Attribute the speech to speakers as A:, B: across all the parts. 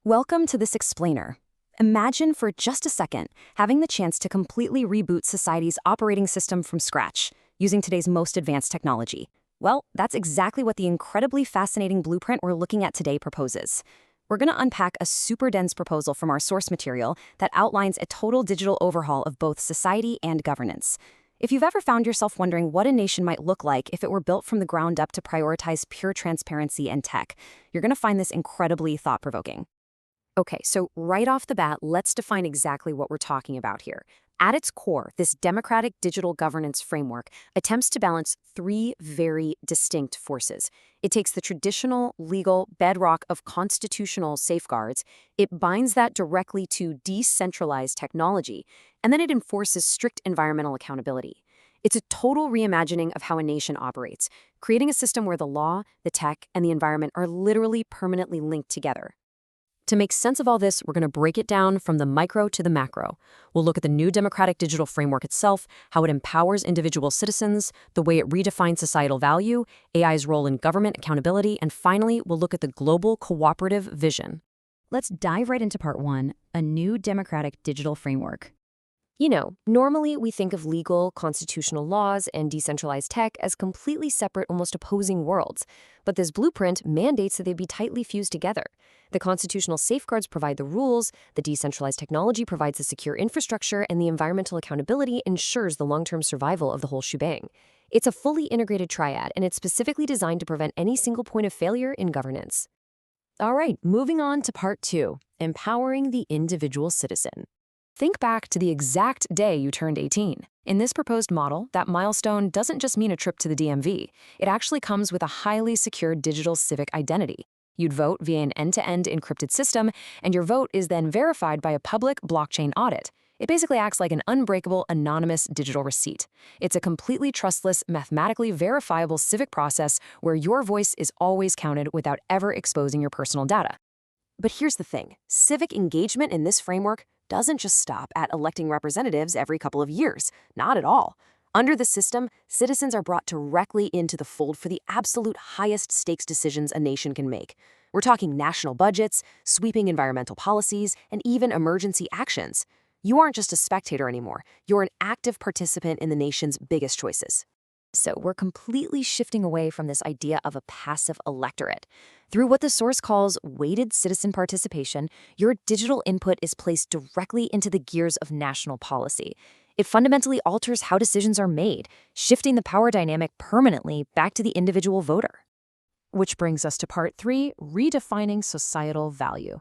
A: Welcome to this explainer. Imagine for just a second having the chance to completely reboot society's operating system from scratch using today's most advanced technology. Well, that's exactly what the incredibly fascinating blueprint we're looking at today proposes. We're going to unpack a super dense proposal from our source material that outlines a total digital overhaul of both society and governance. If you've ever found yourself wondering what a nation might look like if it were built from the ground up to prioritize pure transparency and tech, you're going to find this incredibly thought-provoking. Okay, so right off the bat, let's define exactly what we're talking about here. At its core, this democratic digital governance framework attempts to balance three very distinct forces. It takes the traditional legal bedrock of constitutional safeguards, it binds that directly to decentralized technology, and then it enforces strict environmental accountability. It's a total reimagining of how a nation operates, creating a system where the law, the tech, and the environment are literally permanently linked together. To make sense of all this, we're going to break it down from the micro to the macro. We'll look at the new democratic digital framework itself, how it empowers individual citizens, the way it redefines societal value, AI's role in government accountability, and finally, we'll look at the global cooperative vision. Let's dive right into part one, a new democratic digital framework. Normally we think of legal, constitutional laws and decentralized tech as completely separate, almost opposing worlds. But this blueprint mandates that they be tightly fused together. The constitutional safeguards provide the rules, the decentralized technology provides the secure infrastructure, and the environmental accountability ensures the long-term survival of the whole shebang. It's a fully integrated triad, and it's specifically designed to prevent any single point of failure in governance. All right, moving on to part two, empowering the individual citizen. Think back to the exact day you turned 18. In this proposed model, that milestone doesn't just mean a trip to the DMV. It actually comes with a highly secure digital civic identity. You'd vote via an end-to-end encrypted system, and your vote is then verified by a public blockchain audit. It basically acts like an unbreakable, anonymous digital receipt. It's a completely trustless, mathematically verifiable civic process where your voice is always counted without ever exposing your personal data. But here's the thing. Civic engagement in this framework doesn't just stop at electing representatives every couple of years. Not at all. Under the system, citizens are brought directly into the fold for the absolute highest stakes decisions a nation can make. We're talking national budgets, sweeping environmental policies, and even emergency actions. You aren't just a spectator anymore. You're an active participant in the nation's biggest choices. So we're completely shifting away from this idea of a passive electorate. Through what the source calls weighted citizen participation, your digital input is placed directly into the gears of national policy. It fundamentally alters how decisions are made, shifting the power dynamic permanently back to the individual voter. Which brings us to part three, redefining societal value.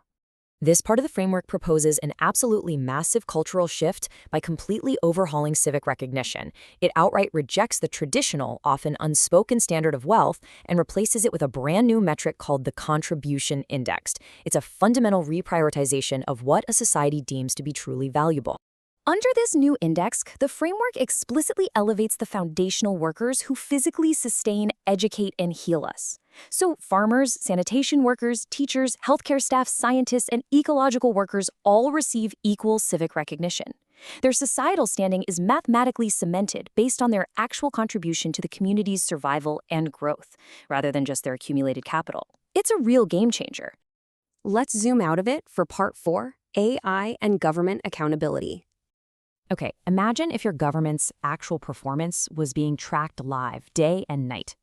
A: This part of the framework proposes an absolutely massive cultural shift by completely overhauling civic recognition. It outright rejects the traditional, often unspoken standard of wealth and replaces it with a brand new metric called the contribution index. It's a fundamental reprioritization of what a society deems to be truly valuable. Under this new index, the framework explicitly elevates the foundational workers who physically sustain, educate, and heal us. So farmers, sanitation workers, teachers, healthcare staff, scientists, and ecological workers all receive equal civic recognition. Their societal standing is mathematically cemented based on their actual contribution to the community's survival and growth, rather than just their accumulated capital. It's a real game changer. Let's zoom out of it for part four, AI and government accountability. Okay, imagine if your government's actual performance was being tracked live day and night.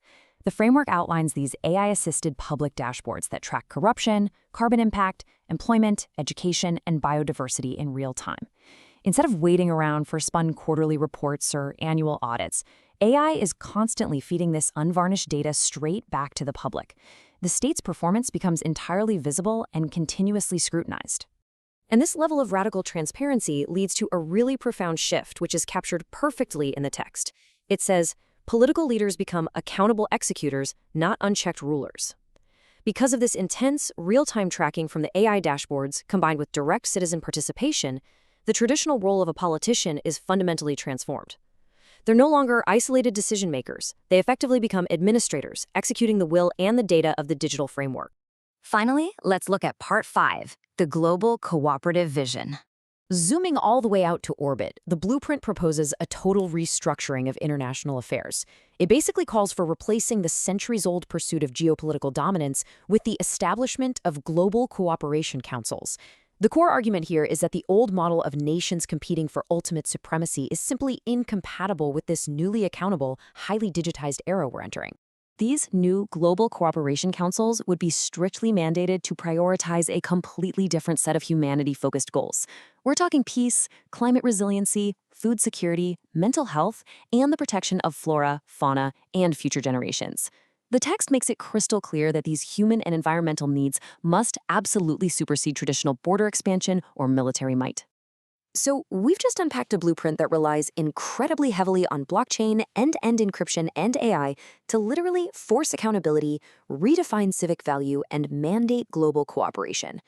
A: The framework outlines these AI-assisted public dashboards that track corruption, carbon impact, employment, education, and biodiversity in real time. Instead of waiting around for spun quarterly reports or annual audits, AI is constantly feeding this unvarnished data straight back to the public. The state's performance becomes entirely visible and continuously scrutinized. And this level of radical transparency leads to a really profound shift, which is captured perfectly in the text. It says, political leaders become accountable executors, not unchecked rulers. Because of this intense, real-time tracking from the AI dashboards, combined with direct citizen participation, the traditional role of a politician is fundamentally transformed. They're no longer isolated decision-makers. They effectively become administrators, executing the will and the data of the digital framework. Finally, let's look at part five, the global cooperative vision. Zooming all the way out to orbit, the blueprint proposes a total restructuring of international affairs. It basically calls for replacing the centuries-old pursuit of geopolitical dominance with the establishment of global cooperation councils. The core argument here is that the old model of nations competing for ultimate supremacy is simply incompatible with this newly accountable, highly digitized era we're entering. These new global cooperation councils would be strictly mandated to prioritize a completely different set of humanity-focused goals. We're talking peace, climate resiliency, food security, mental health, and the protection of flora, fauna, and future generations. The text makes it crystal clear that these human and environmental needs must absolutely supersede traditional border expansion or military might. So we've just unpacked a blueprint that relies incredibly heavily on blockchain, end-to-end encryption, and AI to literally force accountability, redefine civic value, and mandate global cooperation.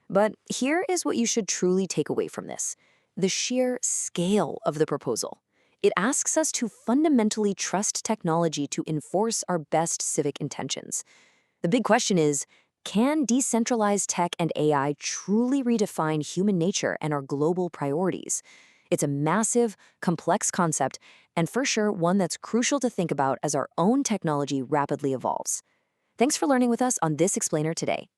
A: But here is what you should truly take away from this: the sheer scale of the proposal. It asks us to fundamentally trust technology to enforce our best civic intentions. The big question is, can decentralized tech and AI truly redefine human nature and our global priorities? It's a massive, complex concept, and for sure one that's crucial to think about as our own technology rapidly evolves. Thanks for learning with us on this explainer today.